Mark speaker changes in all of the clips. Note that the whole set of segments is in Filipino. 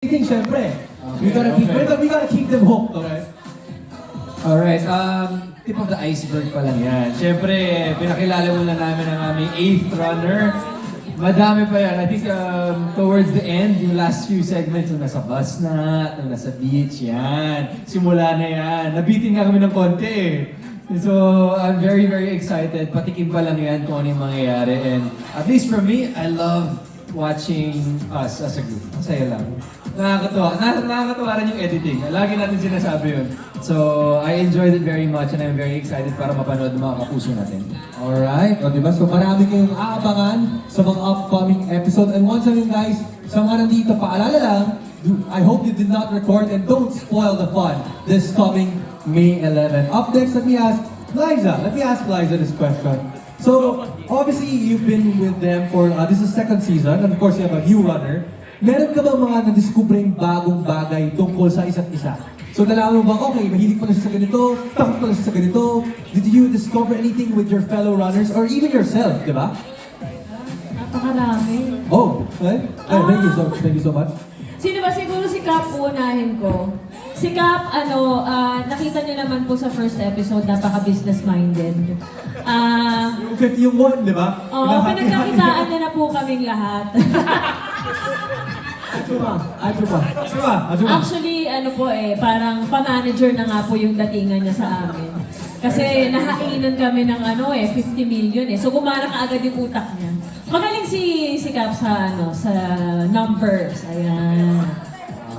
Speaker 1: Anything, syempre. We gotta keep them hooked, okay?
Speaker 2: Alright, tip of the iceberg pa lang yan. Siyempre, pinakilala muna namin ang aming 8th runner. Madami pa yan. I think towards the end, yung last few segments, yung nasa bus na, yung nasa beach, yan. Simula na yan. Nabitin nga kami ng konti eh. So, I'm very, very excited. Patikim pa lang yan kung ano yung mangyayari. And at least for me, I love watching us as a group. Masaya lang. Nakakatuwa. Nakakatuwa rin yung editing. Lagi natin sinasabi yun. So, I enjoyed it very much and I'm very excited para mapanood ng mga kapuso natin.
Speaker 1: Alright, o diba? So marami kayong aabangan sa mga upcoming episode. And once again guys, sa mga nandito, paalala lang, I hope you did not record and don't spoil the fun this coming May 11. Up next, let me ask Liza this question. So, obviously, you've been with them for, this is second season, and of course, you have a new runner. Meron ka ba mga nadiskubreng bagong bagay tungkol sa isa't isa? So, nalaman mo ba, okay, mahilig pala siya sa ganito, takot pala siya sa ganito. Did you discover anything with your fellow runners, or even yourself, di ba?
Speaker 3: Napakarami.
Speaker 1: Oh, okay. Thank you so much.
Speaker 3: Sino ba? Siguro si Cap unahin ko. Si Cap, nakita niyo naman po sa first episode, napaka-business-minded.
Speaker 1: Yung one, di ba?
Speaker 3: Oo, pinagkakitaan niya na po kaming lahat. Actually, parang pa-manager na nga po yung datingan niya sa amin. Kasi nahainan kami ng 50 million eh. So gumana ka agad yung utak niya. Magaling si Cap sa numbers. Ayan.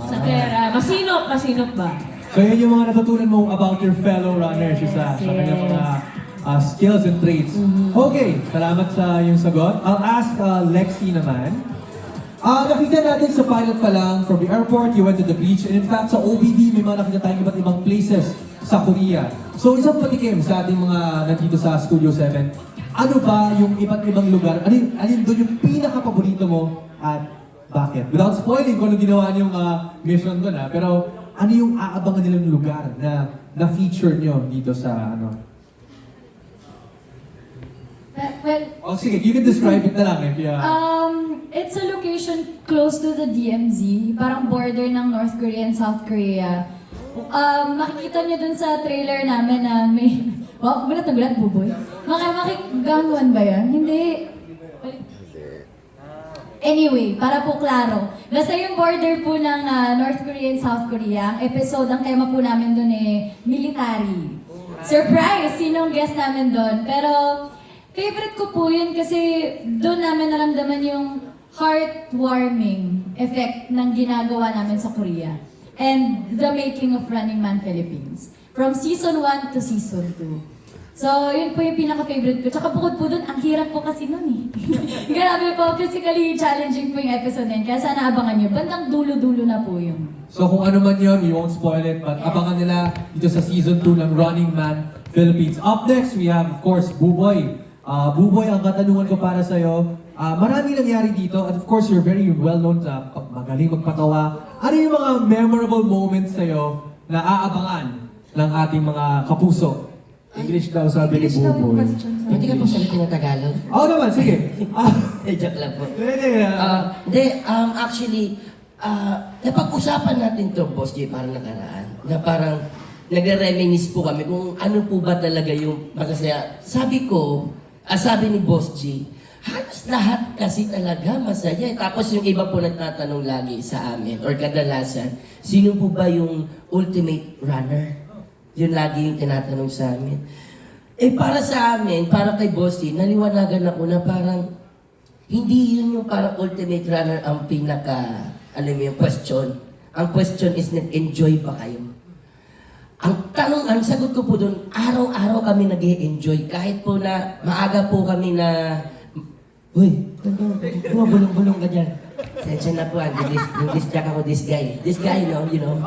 Speaker 3: Sa pera. Masinop ba?
Speaker 1: So yun yung mga natutunan mo about your fellow runners, isa sa kanyang mga skills and traits. Okay, salamat sa yung sagot. I'll ask Lexi naman. Nakita natin sa pilot pa lang, from the airport, you went to the beach, and in fact, sa OBD, may mga nakita tayong iba't ibang places sa Korea. So, isang patikim sa ating mga nandito sa Studio 7, ano ba yung iba't ibang lugar? Alin doon yung pinaka-paborito mo at bakit? Without spoiling kung ano ginawa niyong mission doon, pero ano yung aabangan nilang lugar na na-feature niyo dito sa
Speaker 4: Well,
Speaker 1: sige, you can describe it na lang if
Speaker 4: it's a location close to the DMZ, parang border ng North Korea and South Korea. Makikita niyo dun sa trailer namin na may... Wow, gulat na gulat, buboy. Gangwan ba yan? Hindi. Anyway, para po klaro, basta yung border po ng North Korea and South Korea, ang episode, ang tema po namin dun military. Surprise! Sinong guest namin dun? Pero... favorite ko po yun kasi doon namin naramdaman yung heartwarming effect ng ginagawa namin sa Korea. And the making of Running Man Philippines. From season 1 to season 2. So, yun po yung pinaka-favorite ko. Tsaka bukod po doon, ang hirap po kasi nun eh. Grabe po, physically challenging po yung episode na yun. Kaya sana abangan nyo. Bandang dulo-dulo na po yun.
Speaker 1: So kung ano man yun, we won't spoil it, but abangan nila dito sa season 2 ng Running Man Philippines. Up next, we have, of course, Buboy. Buboy, ang katanungan ko para sa'yo, marami nangyari dito, and of course, you're very well-known sa magaling magpatawa. Ano yung mga memorable moments sa'yo na aabangan ng ating mga kapuso?
Speaker 2: English daw sabi ni Buboy.
Speaker 5: Pwede ka po salitin ng Tagalog?
Speaker 1: Oo naman, sige.
Speaker 5: Joke lang po.
Speaker 1: Hindi.
Speaker 5: Actually, napag-usapan natin to, Boss J, parang nakaraan. Na parang nagre-reminisce po kami kung ano po ba talaga yung masaya. Sabi ni Boss J, halos lahat kasi talaga masaya. Tapos yung iba po nagtatanong lagi sa amin, or kadalasan, sino po ba yung ultimate runner? Yun lagi yung tinatanong sa amin. Para sa amin, para kay Boss J, naliwanagan ako na parang hindi yun yung parang ultimate runner ang pinaka, alam mo yung question. Ang question is, nag-enjoy ba kayo? Ang sagot ko po doon, araw-araw kami nag-e-enjoy. Kahit po na maaga po kami na, uy, bulong-bulong ka dyan. Sensya na po, distract ako this guy. This guy, you know.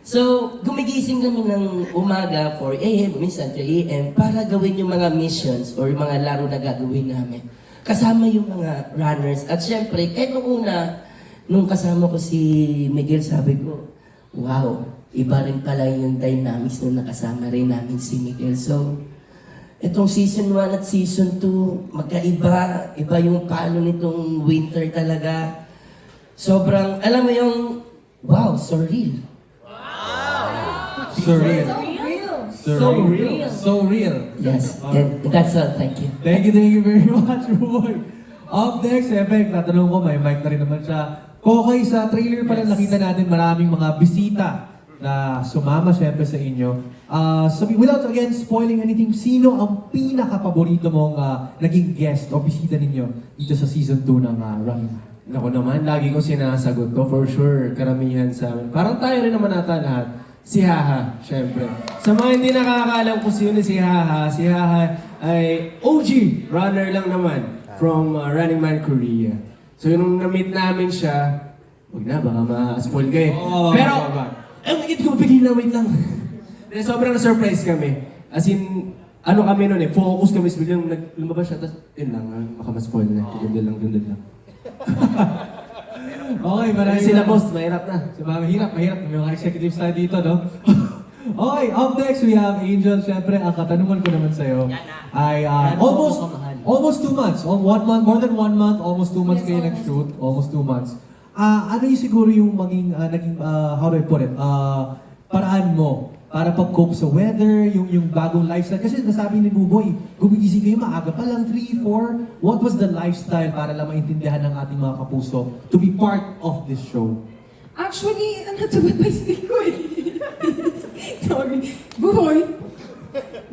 Speaker 5: So, gumigising kami ng umaga, 4 a.m., minsan 3 a.m., para gawin yung mga missions or yung mga laro na gagawin namin. Kasama yung mga runners. At syempre, kahit nung kasama ko si Miguel, sabi ko, wow, iba rin pala yung dynamics nung nakasama rin namin si Miguel. So, itong season 1 at season 2, magkaiba. Iba yung palo nitong winter talaga. sobrang, alam mo yung, wow, surreal.
Speaker 1: Surreal.
Speaker 5: So real.
Speaker 1: So real.
Speaker 5: Yes, that's all. Thank you.
Speaker 1: Thank you very much, Roy. Up next, Ebek, natanong ko, may mic na rin naman siya. Kokay, sa trailer pala nakita natin maraming mga bisita na sumama syempre sa inyo. Without again spoiling anything, sino ang pinaka-paborito mong naging guest o bisita ninyo dito sa season 2 ng Running Man?
Speaker 6: Ako naman, lagi ko sinasagot ko, for sure, karamihan sa amin. Parang tayo rin naman ata lahat. Si Haha, syempre. Sa mga hindi nakakaalam kung sino si Haha ay OG runner lang naman from Running Man Korea. So nung na-meet namin siya, huwag na, baka ma-spoil kayo. Pero, wait ko, bigil na, wait lang. Sobrang na-surprise kami. As in, ano kami nun focus kami, biglang lumabas siya, tapos yun lang, baka ma-spoil na. Gundal lang.
Speaker 1: Okay, maraming
Speaker 6: Sila boss, mahirap na.
Speaker 1: Mahirap. May mga executives tayo dito, no? Okay, up next we have Angel. Siyempre, ang katanungan ko naman sa'yo ay almost 2 months. 1 month, more than 1 month, almost 2 months kayo nag-shoot. Almost 2 months. Ano yung siguro yung naging, how do I put it, paraan mo para pag-cope sa weather, yung bagong lifestyle? Kasi nasabi ni Buboy, gumigising kayo maaga pa lang, 3, 4. What was the lifestyle para lang maintindihan ng ating mga kapuso to be part of this show?
Speaker 7: Actually, tumabay stick ko eh. Sorry. Buboy.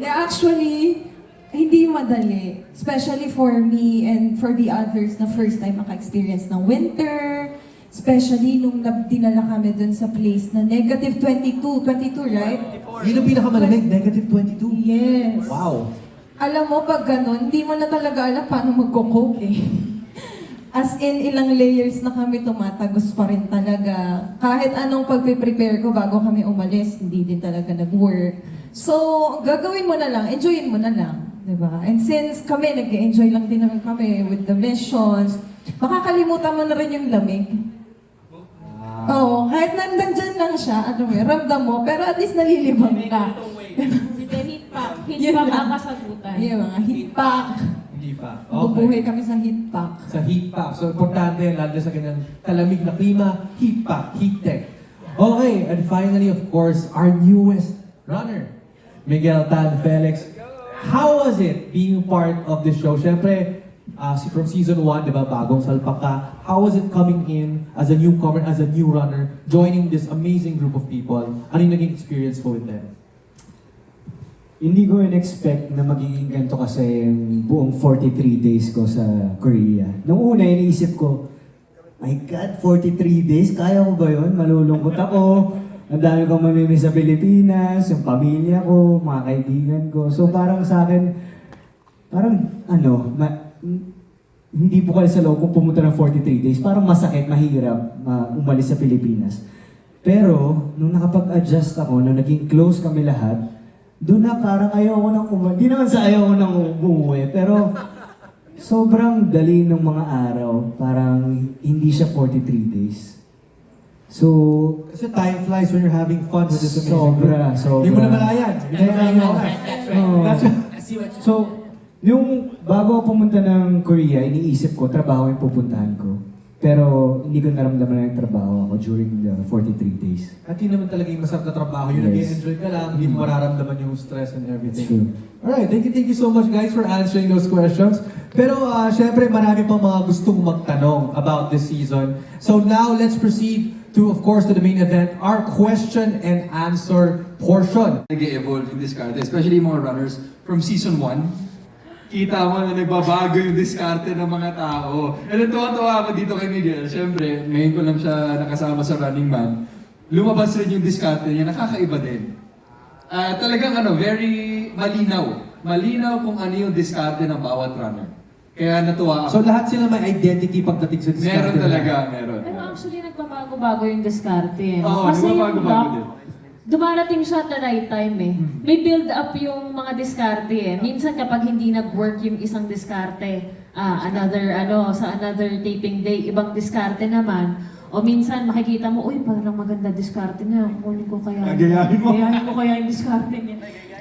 Speaker 7: Actually, hindi madali. Especially for me and for the others na first time maka-experience ng winter. Especially nung dinala kami dun sa place na negative 22, right?
Speaker 1: Yun ang pinakamalamig, negative 22?
Speaker 7: Yes.
Speaker 1: Wow.
Speaker 7: Alam mo, pag ganun, hindi mo na talaga alam paano magko-cope eh. As in, ilang layers na kami tumatagos pa rin talaga. Kahit anong pagpe-prepare ko bago kami umalis, hindi din talaga nag-work. So, gagawin mo na lang, enjoyin mo na lang. Diba? And since kami, nag-enjoy lang din naman kami with the missions, makakalimutan mo na rin yung lamig. Oo, kahit nandyan lang siya, ramdam mo, pero at least nalilibang ka.
Speaker 3: With the heat pack. Heat
Speaker 7: Yun
Speaker 3: pack
Speaker 7: lang.
Speaker 3: ang kasagutan.
Speaker 7: Yung mga heat pack.
Speaker 1: Hindi pa.
Speaker 7: Bubuhay kami sa heat pack.
Speaker 1: Sa heat pack. So, importante yan, lalo sa kanyang kalamig na klima, heat pack, heat tech. Okay, and finally, of course, our newest runner, Miguel Tan Felix. How was it being part of the show? Siyempre, from season 1, di ba, bagong salpak ka. How was it coming in as a newcomer, as a new runner, joining this amazing group of people? Ano yung naging experience ko with them?
Speaker 8: Hindi ko in-expect na magiging ganito kasi yung buong 43 days ko sa Korea. Nung una, iniisip ko, my God, 43 days? Kaya ko ba yun? Malulungkot ako. Ang dami kong mamimiss sa Pilipinas, yung pamilya ko, mga kaibigan ko. So parang sa akin, hindi po kayo sa loob kung pumunta ng 43 days. Parang masakit, mahirap umalis sa Pilipinas. Pero, nung nakapag-adjust ako, nung naging close kami lahat, doon na parang ayoko nang umuwi. Di naman sa ayoko nang umuwi, pero sobrang dali ng mga araw. Parang hindi siya 43 days. So,
Speaker 1: Kasi time flies when you're having fun with this amazing
Speaker 8: sobra.
Speaker 1: group. Hindi mo na malayan.
Speaker 5: That's right.
Speaker 8: So, yung bago ako pumunta ng Korea, iniisip ko, trabaho yung pupuntahan ko. Pero hindi ko naramdaman na yung trabaho ako during the 43 days.
Speaker 1: At yun naman talaga yung masarap na trabaho. Yung
Speaker 8: Yes.
Speaker 1: nag-enjoy ka lang, hindi mo mararamdaman yung stress and
Speaker 8: It's
Speaker 1: everything.
Speaker 8: true.
Speaker 1: Alright, thank you so much guys for answering those questions. Pero syempre marami pang mga gustong magtanong about this season. So now let's proceed to, of course, to the main event, our question and answer portion.
Speaker 9: Nag-evolve yung diskarte, especially yung mga runners from season 1. Kita mo na nagbabago yung diskarte ng mga tao. And then tuwa-tuwa ako dito kay Miguel. Siyempre, ngayon ko lang siya nakasama sa Running Man. Lumabas rin yung diskarte niya, nakakaiba din. Talagang very malinaw. Malinaw kung ano yung diskarte ng bawat runner. Kaya natuwa
Speaker 1: So
Speaker 9: ako.
Speaker 1: lahat sila may identity pagdating sa discard.
Speaker 9: Meron talaga, meron.
Speaker 3: Pero actually, nagbabago-bago yung diskarte.
Speaker 9: Oo,
Speaker 3: Kasi
Speaker 9: nagbabago-bago din.
Speaker 3: dumarating siya at the right time eh. May build up yung mga diskarte eh. Minsan kapag hindi nag-work yung isang diskarte, sa another taping day, ibang diskarte naman. O minsan makikita mo, uy, parang maganda diskarte niya. Kunin ko kaya.
Speaker 9: Gagayahin mo.
Speaker 3: Gayahin ko kaya yung diskarte niya.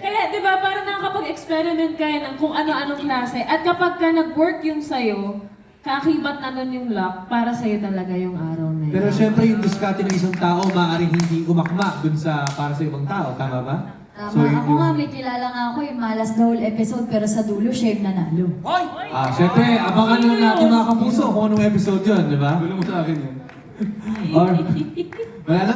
Speaker 3: Kaya, di ba, parang nakakapag-experiment kayo ng kung ano-anong klase. At kapag ka nag-work yung sa'yo, kakibat na nun yung luck, para sa'yo talaga yung araw na yun.
Speaker 1: Pero syempre yung diskarte ng isang tao, maaaring hindi umakma dun sa para sa ibang tao. Tama ba?
Speaker 4: Tama.
Speaker 1: yun
Speaker 4: Ako nga, may kilala nga ako yung malas na whole episode, pero sa dulo, siya yung nanalo.
Speaker 1: Syempre, abangan na natin mga kapuso kung anong episode yun, di ba?
Speaker 9: Gulo mo sa akin yun.
Speaker 1: Or, wala na.